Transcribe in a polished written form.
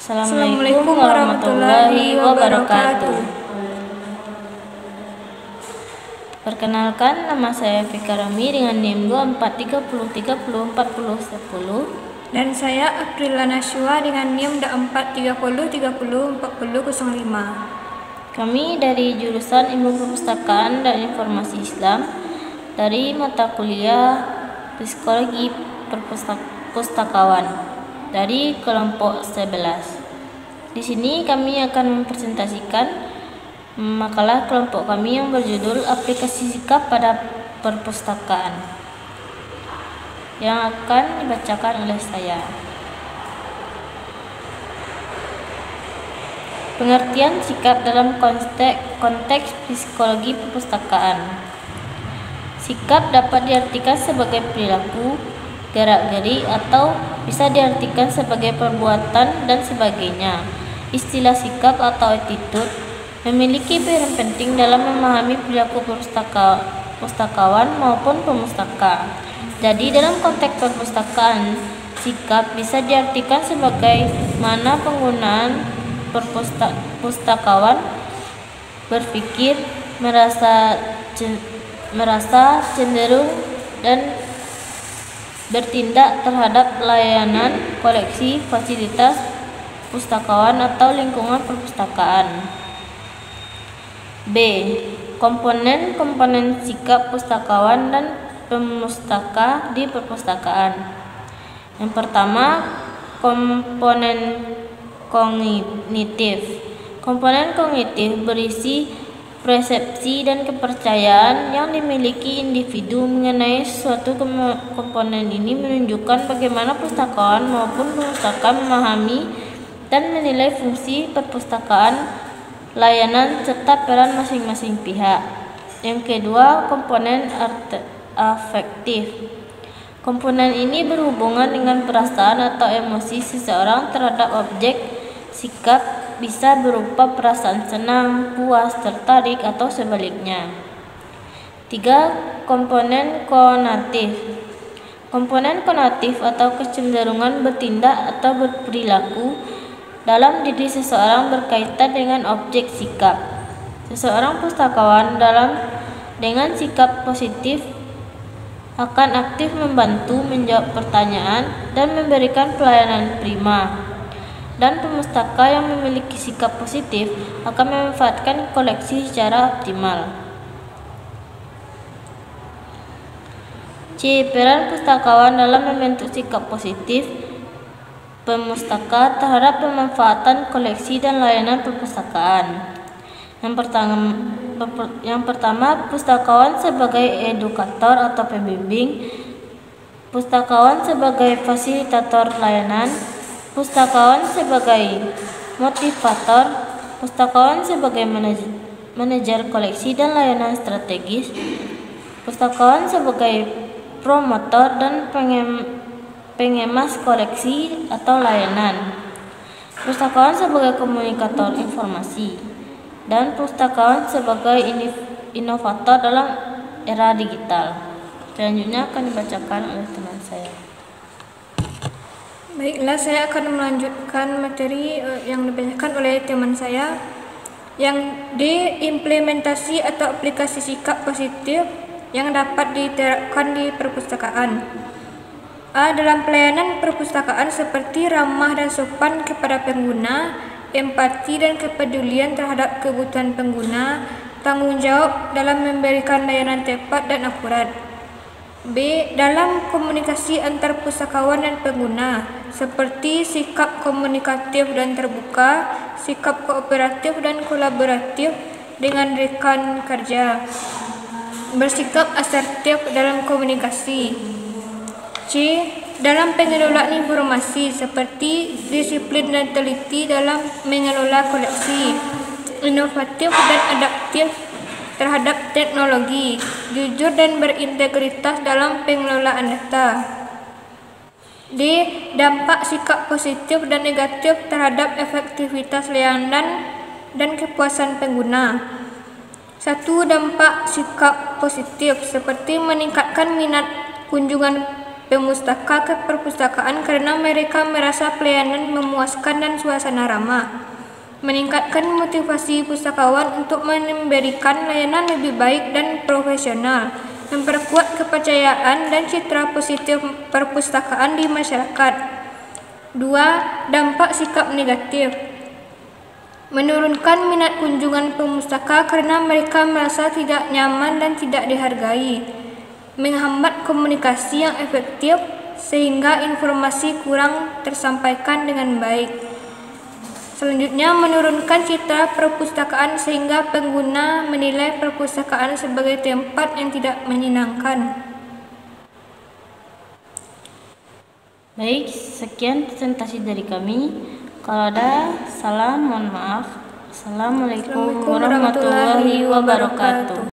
Assalamualaikum warahmatullahi wabarakatuh. Perkenalkan, nama saya Fika Rami dengan NIM 2430304010. Dan saya Aprila Nashwa dengan NIM 2430304005. Kami dari jurusan Ilmu Perpustakaan dan Informasi Islam dari mata kuliah Psikologi Perpustakawan dari kelompok 11. Di sini kami akan mempresentasikan makalah kelompok kami yang berjudul Aplikasi Sikap pada Perpustakaan yang akan dibacakan oleh saya. Pengertian sikap dalam konteks psikologi perpustakaan. Sikap dapat diartikan sebagai perilaku, gerak-geri, atau bisa diartikan sebagai perbuatan dan sebagainya. Istilah sikap atau attitude memiliki peran penting dalam memahami perilaku pustakawan maupun pemustaka. Jadi dalam konteks perpustakaan, sikap bisa diartikan sebagai mana penggunaan pustakawan berpikir, merasa cenderung dan bertindak terhadap layanan, koleksi, fasilitas pustakawan atau lingkungan perpustakaan. B. Komponen-komponen sikap pustakawan dan pemustaka di perpustakaan. Yang pertama, komponen kognitif. Komponen kognitif berisi persepsi dan kepercayaan yang dimiliki individu mengenai suatu komponen. Ini menunjukkan bagaimana pustakawan maupun pemustaka memahami dan menilai fungsi perpustakaan, layanan, serta peran masing-masing pihak. Yang kedua, komponen afektif. Komponen ini berhubungan dengan perasaan atau emosi seseorang terhadap objek. Sikap bisa berupa perasaan senang, puas, tertarik, atau sebaliknya. 3. Komponen konatif. Komponen konatif atau kecenderungan bertindak atau berperilaku dalam diri seseorang berkaitan dengan objek sikap. Seseorang pustakawan dengan sikap positif akan aktif membantu menjawab pertanyaan dan memberikan pelayanan prima. Dan pemustaka yang memiliki sikap positif akan memanfaatkan koleksi secara optimal. C. Peran pustakawan dalam membentuk sikap positif pemustaka terhadap pemanfaatan koleksi dan layanan perpustakaan. Yang pertama, pustakawan sebagai edukator atau pembimbing, pustakawan sebagai fasilitator layanan, pustakawan sebagai motivator, pustakawan sebagai manajer koleksi dan layanan strategis, pustakawan sebagai promotor dan pengemas koleksi atau layanan, pustakawan sebagai komunikator informasi, dan pustakawan sebagai inovator dalam era digital. Selanjutnya akan dibacakan oleh teman saya. Baiklah, saya akan melanjutkan materi yang dibacakan oleh teman saya yang diimplementasi atau aplikasi sikap positif yang dapat diterapkan di perpustakaan. A. Dalam pelayanan perpustakaan seperti ramah dan sopan kepada pengguna, empati dan kepedulian terhadap kebutuhan pengguna, tanggung jawab dalam memberikan layanan tepat dan akurat. B. Dalam komunikasi antar pustakawan dan pengguna, seperti sikap komunikatif dan terbuka, sikap kooperatif dan kolaboratif dengan rekan kerja, bersikap asertif dalam komunikasi. C. Dalam pengelolaan informasi, seperti disiplin dan teliti dalam mengelola koleksi, inovatif dan adaptif terhadap teknologi, jujur dan berintegritas dalam pengelolaan data. D. Dampak sikap positif dan negatif terhadap efektivitas layanan dan kepuasan pengguna. 1. Dampak sikap positif seperti meningkatkan minat kunjungan pemustaka ke perpustakaan karena mereka merasa pelayanan memuaskan dan suasana ramah. Meningkatkan motivasi pustakawan untuk memberikan layanan lebih baik dan profesional. Memperkuat kepercayaan dan citra positif perpustakaan di masyarakat. 2. Dampak sikap negatif. Menurunkan minat kunjungan pemustaka karena mereka merasa tidak nyaman dan tidak dihargai. Menghambat komunikasi yang efektif sehingga informasi kurang tersampaikan dengan baik. Selanjutnya, menurunkan citra perpustakaan sehingga pengguna menilai perpustakaan sebagai tempat yang tidak menyenangkan. Baik, sekian presentasi dari kami. Kalau ada salah, mohon maaf. Assalamualaikum warahmatullahi wabarakatuh.